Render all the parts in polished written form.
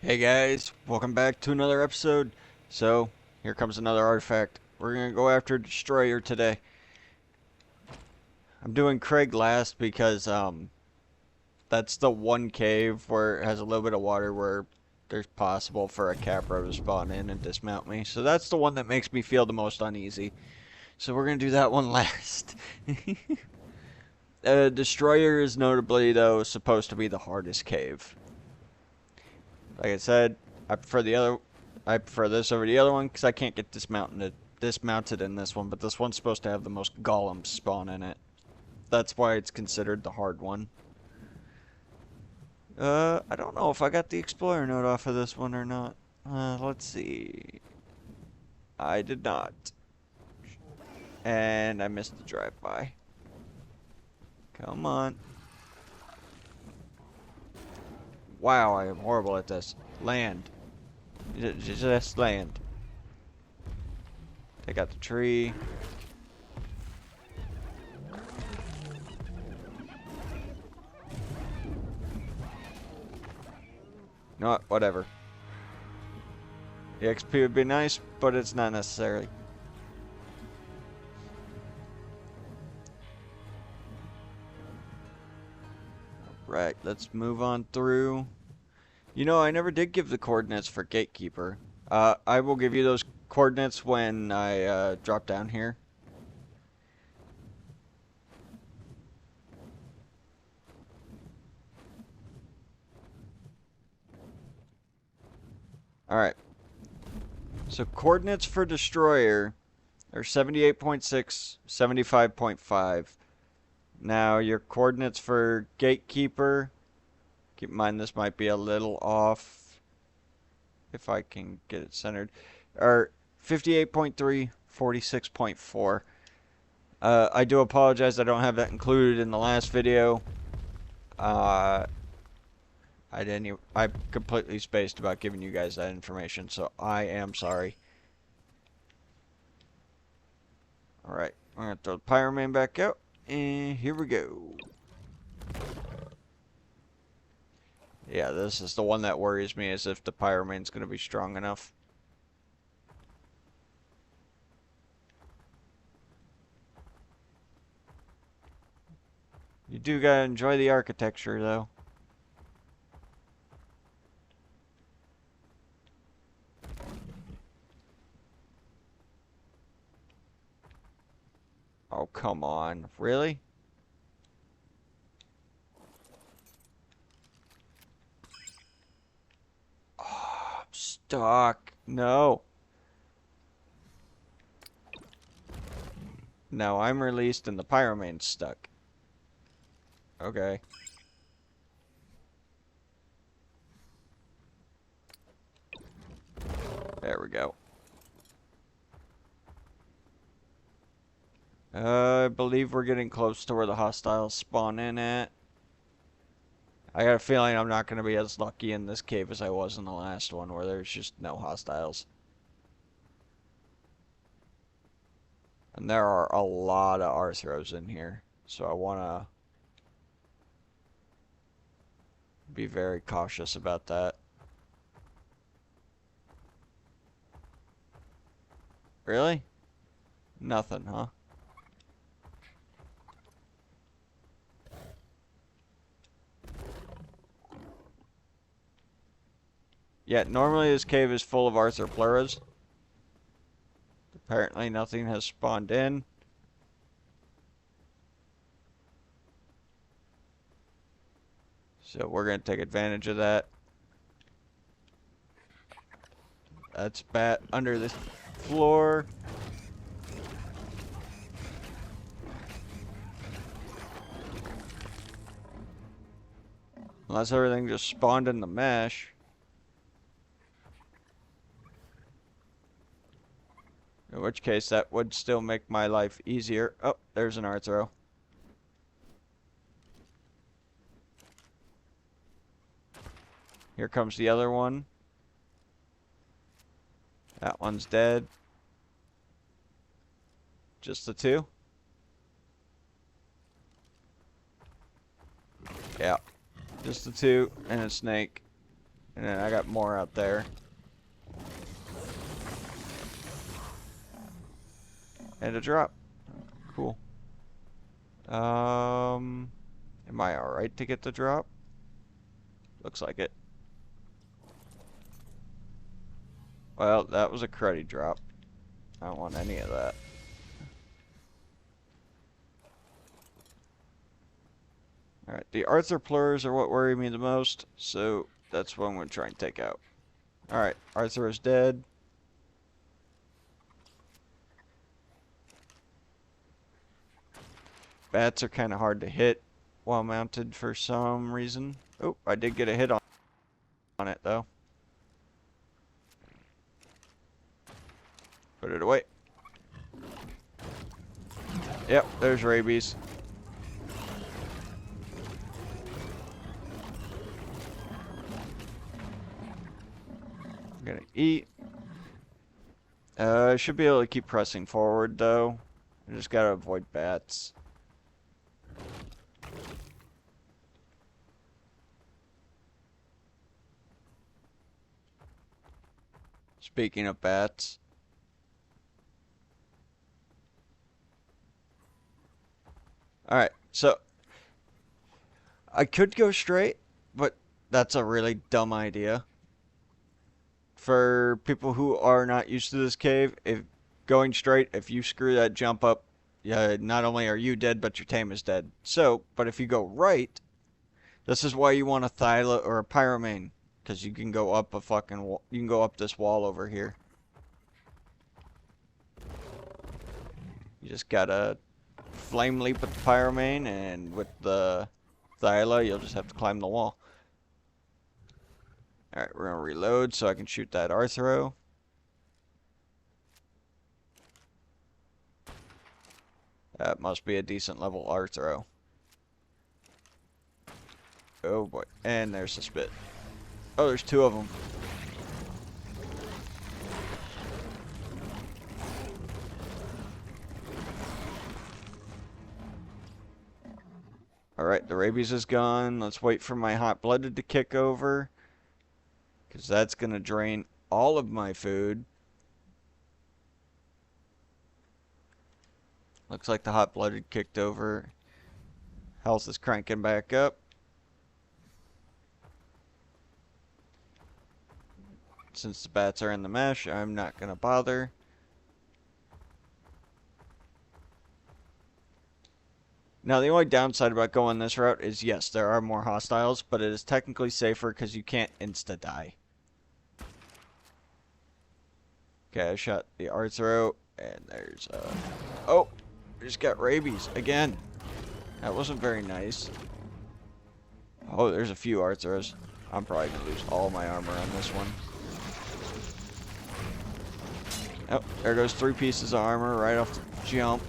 Hey guys, welcome back to another episode. So, here comes another artifact. We're gonna go after Destroyer today. I'm doing Craig last because that's the one cave where it has a little bit of water where there's possible for a Capro to spawn in and dismount me. So that's the one that makes me feel the most uneasy. So we're gonna do that one last. Destroyer is notably though supposed to be the hardest cave. Like I said, I prefer this over the other one because I can't get dismounted in this one, but this one's supposed to have the most golems spawn in it. That's why it's considered the hard one. I don't know if I got the Explorer note off of this one or not. Let's see. I did not. And I missed the drive-by. Come on. Wow, I am horrible at this. Land. Just land. Take out the tree. No, whatever. The XP would be nice, but it's not necessarily. Right, let's move on through. You know, I never did give the coordinates for Gatekeeper. I will give you those coordinates when I drop down here. Alright. So coordinates for Destroyer are 78.6, 75.5. Now your coordinates for Gatekeeper, keep in mind this might be a little off if I can get it centered, are 58.3, 46.4. I do apologize I don't have that included in the last video. I completely spaced about giving you guys that information, so I am sorry. Alright, I'm gonna throw the Pyroman back out, and here we go. Yeah, this is the one that worries me, as if the Pyroman's gonna be strong enough. You do gotta enjoy the architecture, though. Oh, come on. Really? Oh, I'm stuck. No. No, I'm released and the Pyroman's stuck. Okay. There we go. I believe we're getting close to where the hostiles spawn in at. I got a feeling I'm not going to be as lucky in this cave as I was in the last one, where there's just no hostiles. And there are a lot of Arthros in here, so I want to be very cautious about that. Really? Nothing, huh? Yeah, normally this cave is full of Arthropluras. Apparently nothing has spawned in. So we're going to take advantage of that. That's bat under this floor. Unless everything just spawned in the mesh. In which case that would still make my life easier. Oh, there's an Arthro. Here comes the other one. That one's dead. Just the two? Yeah. Just the two and a snake. And then I got more out there. And a drop. Cool. Am I alright to get the drop? Looks like it. Well, that was a cruddy drop. I don't want any of that. Alright, the arthroplurs are what worry me the most, so that's what I'm going to try and take out. Alright, Arthur is dead. Bats are kind of hard to hit while mounted for some reason. Oh, I did get a hit on it, though. Put it away. Yep, there's rabies. I'm gonna eat. I should be able to keep pressing forward, though. I just gotta avoid bats. Speaking of bats. Alright, so I could go straight, but that's a really dumb idea. For people who are not used to this cave, if going straight, if you screw that jump up, yeah, not only are you dead, but your tame is dead. So, but if you go right, this is why you want a Thyla or a Pyromane, because you can go up a fucking wall. You can go up this wall over here. You just gotta flame leap with the Pyromane, and with the Thyla, you'll just have to climb the wall. Alright, we're gonna reload so I can shoot that Arthro. That must be a decent level Arthro. Oh boy, and there's the spit. Oh, there's two of them. Alright, the rabies is gone. Let's wait for my hot-blooded to kick over, because that's going to drain all of my food. Looks like the hot-blooded kicked over. Health is cranking back up. Since the bats are in the mesh, I'm not going to bother. Now, the only downside about going this route is, yes, there are more hostiles, but it is technically safer because you can't insta-die. Okay, I shot the Arthro, and there's, oh, I just got rabies again. That wasn't very nice. Oh, there's a few Arthros. I'm probably going to lose all my armor on this one. Oh, there goes 3 pieces of armor right off the jump.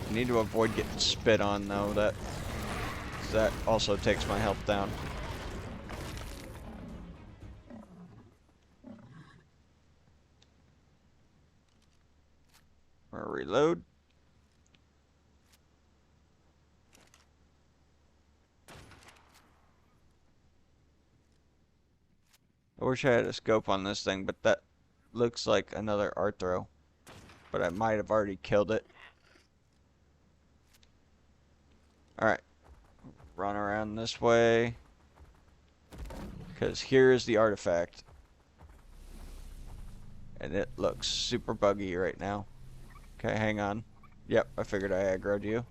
I need to avoid getting spit on, though. That also takes my health down. Or reload. I wish I had a scope on this thing, but that looks like another Arthro. But I might have already killed it. Alright. Run around this way. Because here is the artifact. And it looks super buggy right now. Okay, hang on. Yep, I figured I aggroed you.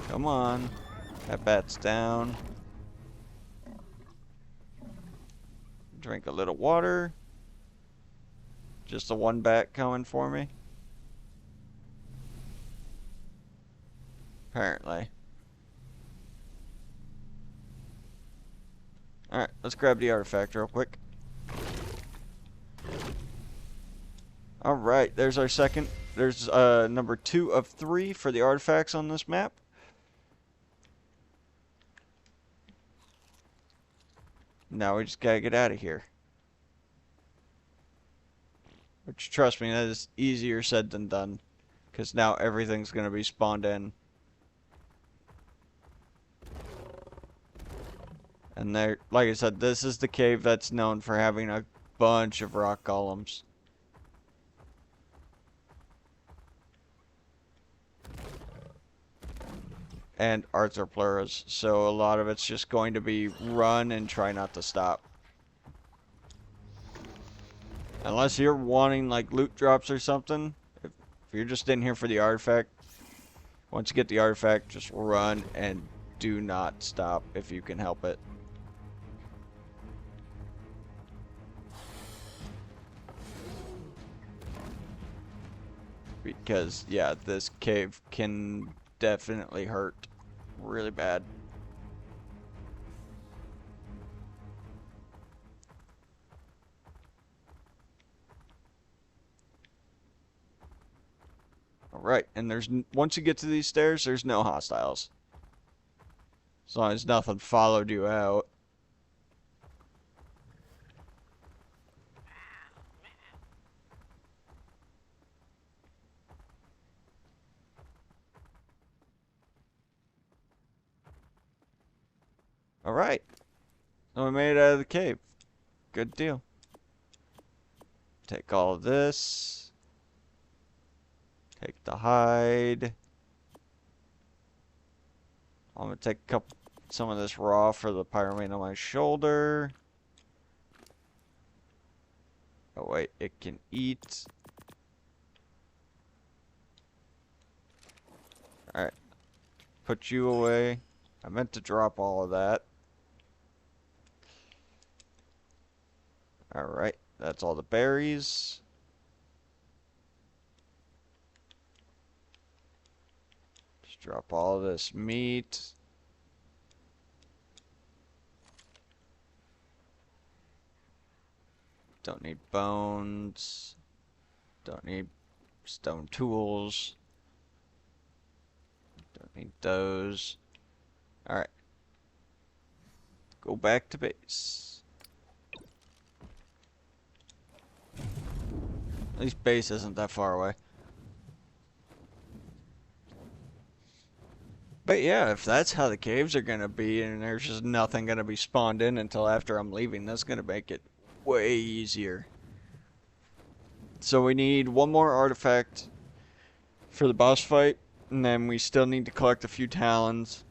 Come on. That bat's down. Drink a little water. Just the one bat coming for me. Apparently. Alright, let's grab the artifact real quick. Alright, there's our second. There's number 2 of 3 for the artifacts on this map. Now we just gotta get out of here. Which, trust me, that is easier said than done. Because now everything's going to be spawned in. And there, like I said, this is the cave that's known for having a bunch of rock golems. And arthropluras, so a lot of it's just going to be run and try not to stop. Unless you're wanting like loot drops or something, if you're just in here for the artifact, once you get the artifact, just run and do not stop if you can help it. Because, yeah, this cave can definitely hurt really bad. Alright, and once you get to these stairs, there's no hostiles. As long as nothing followed you out. Alright. So we made it out of the cave. Good deal. Take all of this. Take the hide. I'm gonna take some of this raw for the pyromane on my shoulder. Oh wait, it can eat. Alright. Put you away. I meant to drop all of that. Alright, that's all the berries. Just drop all this meat. Don't need bones. Don't need stone tools. Don't need those. Alright. Go back to base. At least base isn't that far away. But yeah, if that's how the caves are going to be and there's just nothing going to be spawned in until after I'm leaving, that's going to make it way easier. So we need one more artifact for the boss fight, and then we still need to collect a few talons,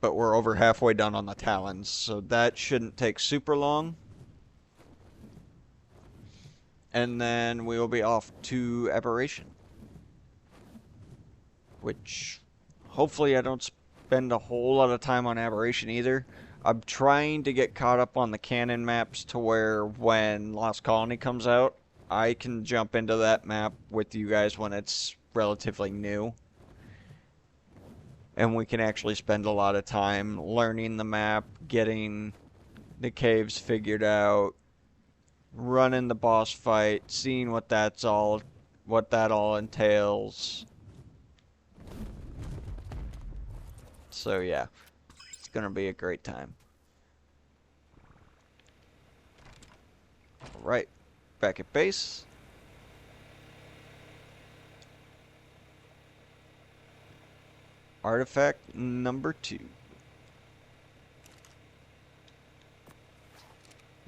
but we're over halfway done on the talons, so that shouldn't take super long. And then we will be off to Aberration, which hopefully I don't spend a whole lot of time on Aberration either. I'm trying to get caught up on the canon maps to where when Lost Colony comes out, I can jump into that map with you guys when it's relatively new. And we can actually spend a lot of time learning the map, getting the caves figured out, running the boss fight, seeing what that all entails. So yeah, it's gonna be a great time. Alright, back at base. Artifact number 2.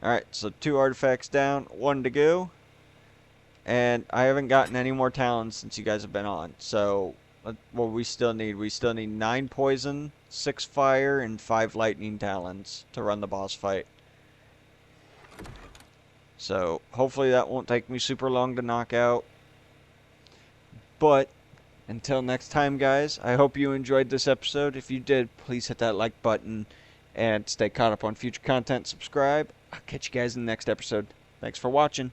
Alright, so 2 artifacts down, 1 to go. And I haven't gotten any more talons since you guys have been on. So, what we still need 9 poison, 6 fire, and 5 lightning talons to run the boss fight. So, hopefully that won't take me super long to knock out. But, until next time, guys, I hope you enjoyed this episode. If you did, please hit that like button and stay caught up on future content. Subscribe. I'll catch you guys in the next episode. Thanks for watching.